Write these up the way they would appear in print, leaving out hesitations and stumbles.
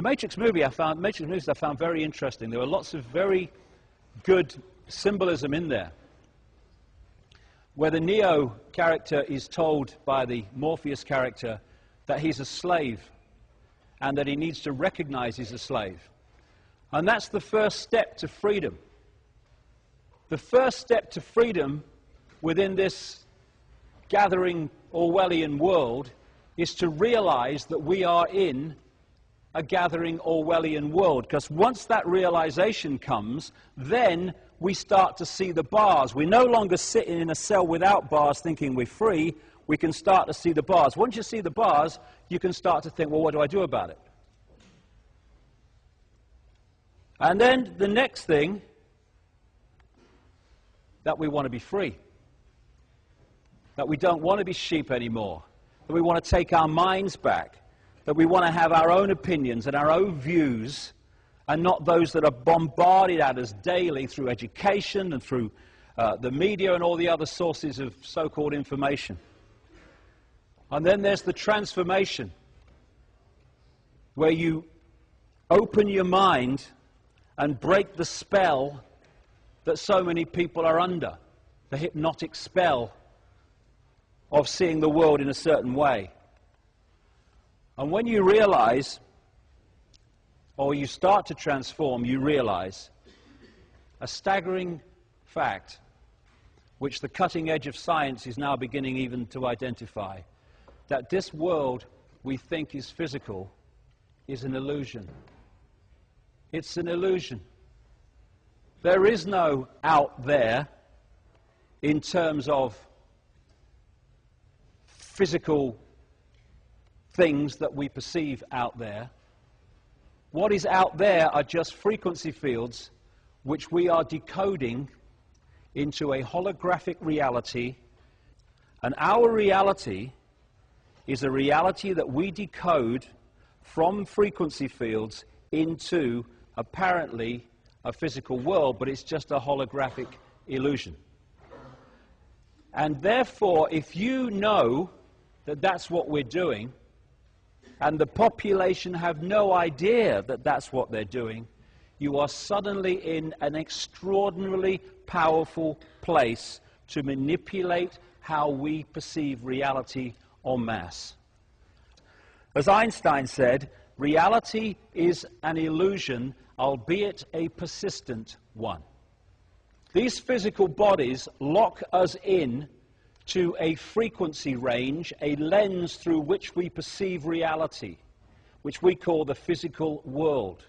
The Matrix movies I found very interesting. There were lots of very good symbolism in there, where the Neo character is told by the Morpheus character that he's a slave and that he needs to recognize he's a slave. And that's the first step to freedom. The first step to freedom within this gathering Orwellian world is to realize that we are in a gathering Orwellian world. Because once that realization comes, then we start to see the bars. We're no longer sitting in a cell without bars thinking we're free. We can start to see the bars. Once you see the bars, you can start to think, well, what do I do about it? And then the next thing, that we want to be free. That we don't want to be sheep anymore. That we want to take our minds back. That we want to have our own opinions and our own views, and not those that are bombarded at us daily through education and through the media and all the other sources of so-called information. And then there's the transformation, where you open your mind and break the spell that so many people are under, the hypnotic spell of seeing the world in a certain way. And when you realize, or you start to transform, you realize a staggering fact, which the cutting edge of science is now beginning even to identify, that this world we think is physical is an illusion. It's an illusion. There is no out there in terms of physical things that we perceive out there. What is out there are just frequency fields which we are decoding into a holographic reality, and our reality is a reality that we decode from frequency fields into apparently a physical world, but it's just a holographic illusion. And therefore, if you know that that's what we're doing, and the population have no idea that that's what they're doing, you are suddenly in an extraordinarily powerful place to manipulate how we perceive reality en masse. As Einstein said, reality is an illusion, albeit a persistent one. These physical bodies lock us in to a frequency range, a lens through which we perceive reality, which we call the physical world.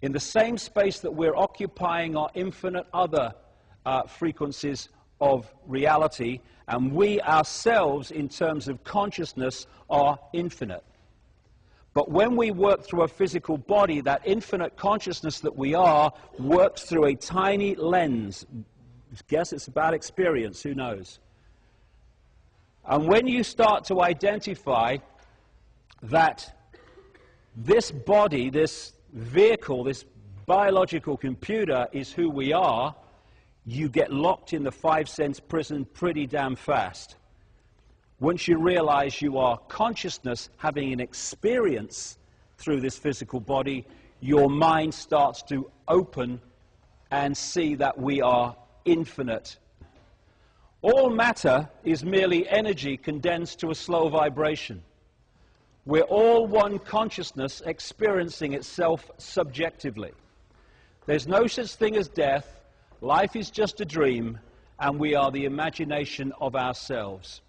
In the same space that we're occupying are infinite other frequencies of reality, and we ourselves, in terms of consciousness, are infinite. But when we work through a physical body, that infinite consciousness that we are works through a tiny lens. I guess it's about experience, who knows? And when you start to identify that this body, this vehicle, this biological computer is who we are, you get locked in the 5 sense prison pretty damn fast. Once you realize you are consciousness having an experience through this physical body, your mind starts to open and see that we are infinite. All matter is merely energy condensed to a slow vibration. We're all one consciousness experiencing itself subjectively. There's no such thing as death. Life is just a dream, and we are the imagination of ourselves.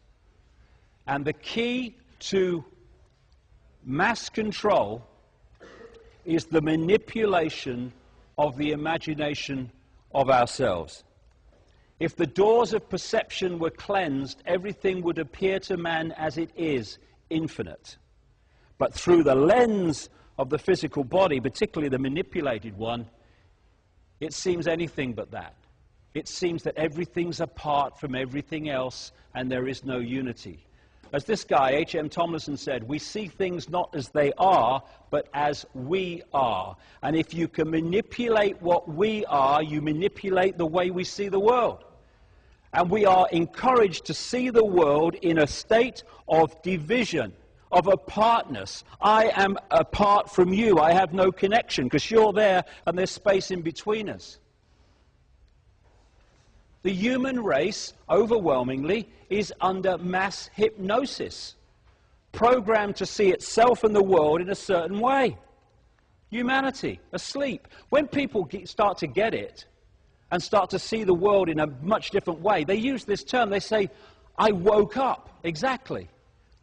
And the key to mass control is the manipulation of the imagination of ourselves. If the doors of perception were cleansed, everything would appear to man as it is, infinite. But through the lens of the physical body, particularly the manipulated one, it seems anything but that. It seems that everything's apart from everything else, and there is no unity. As this guy, H.M. Tomlinson, said, we see things not as they are, but as we are. And if you can manipulate what we are, you manipulate the way we see the world. And we are encouraged to see the world in a state of division, of apartness. I am apart from you. I have no connection because you're there and there's space in between us. The human race, overwhelmingly, is under mass hypnosis, programmed to see itself and the world in a certain way. Humanity, asleep. When people start to get it and start to see the world in a much different way, they use this term. They say, I woke up. Exactly.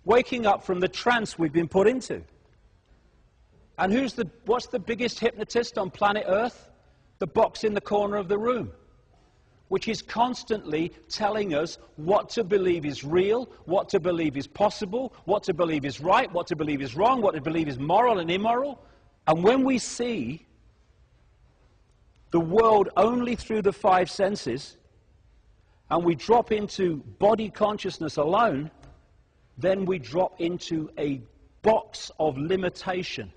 Waking up from the trance we've been put into. And what's the biggest hypnotist on planet Earth? The box in the corner of the room, which is constantly telling us what to believe is real, what to believe is possible, what to believe is right, what to believe is wrong, what to believe is moral and immoral. And when we see the world only through the five senses, and we drop into body consciousness alone, then we drop into a box of limitation.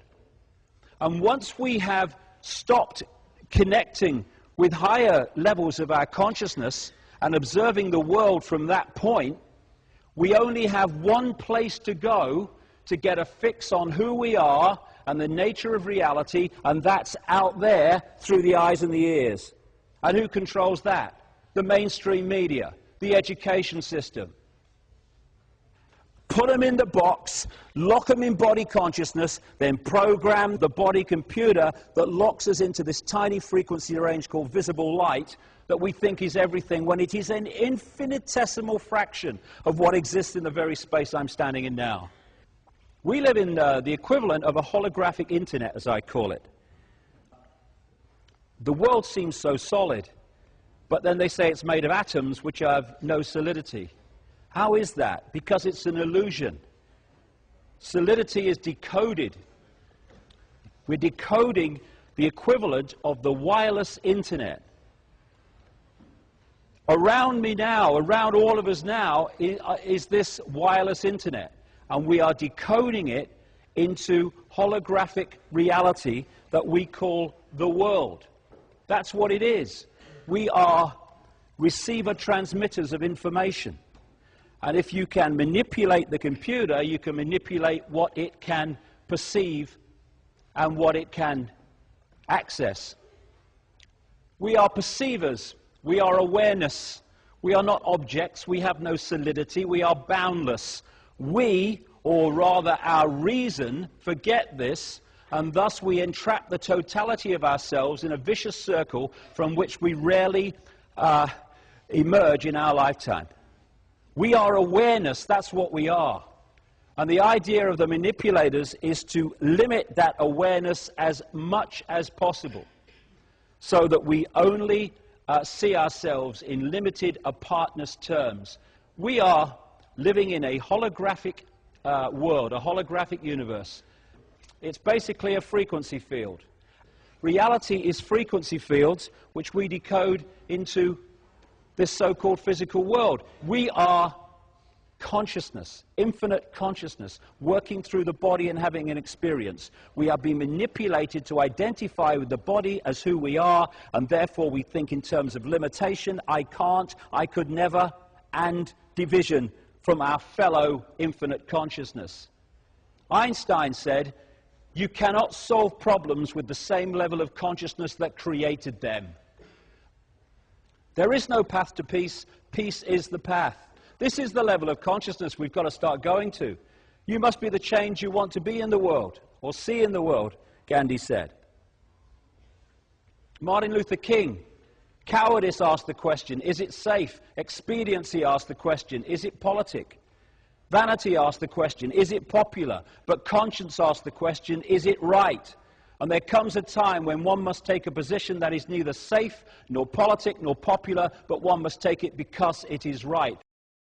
And once we have stopped connecting with higher levels of our consciousness and observing the world from that point, we only have one place to go to get a fix on who we are and the nature of reality, and that's out there through the eyes and the ears. And who controls that? The mainstream media, the education system. Put them in the box, lock them in body consciousness, then program the body computer that locks us into this tiny frequency range called visible light that we think is everything, when it is an infinitesimal fraction of what exists in the very space I'm standing in now. We live in the equivalent of a holographic internet, as I call it. The world seems so solid, but then they say it's made of atoms which have no solidity. How is that? Because it's an illusion. Solidity is decoded. We're decoding the equivalent of the wireless internet. Around me now, around all of us now, is this wireless internet. And we are decoding it into holographic reality that we call the world. That's what it is. We are receiver-transmitters of information. And if you can manipulate the computer, you can manipulate what it can perceive and what it can access. We are perceivers. We are awareness. We are not objects. We have no solidity. We are boundless. We, or rather our reason, forget this, and thus we entrap the totality of ourselves in a vicious circle from which we rarely emerge in our lifetime. We are awareness, that's what we are. And the idea of the manipulators is to limit that awareness as much as possible, so that we only see ourselves in limited apartness terms. We are living in a holographic world, a holographic universe. It's basically a frequency field. Reality is frequency fields which we decode into this so-called physical world. We are consciousness, infinite consciousness, working through the body and having an experience. We are being manipulated to identify with the body as who we are, and therefore we think in terms of limitation, I can't, I could never, and division from our fellow infinite consciousness. Einstein said, you cannot solve problems with the same level of consciousness that created them. There is no path to peace. Peace is the path. This is the level of consciousness we've got to start going to. You must be the change you want to be in the world, or see in the world, Gandhi said. Martin Luther King, cowardice asked the question, is it safe? Expediency asked the question, is it politic? Vanity asked the question, is it popular? But conscience asked the question, is it right? And there comes a time when one must take a position that is neither safe, nor politic, nor popular, but one must take it because it is right.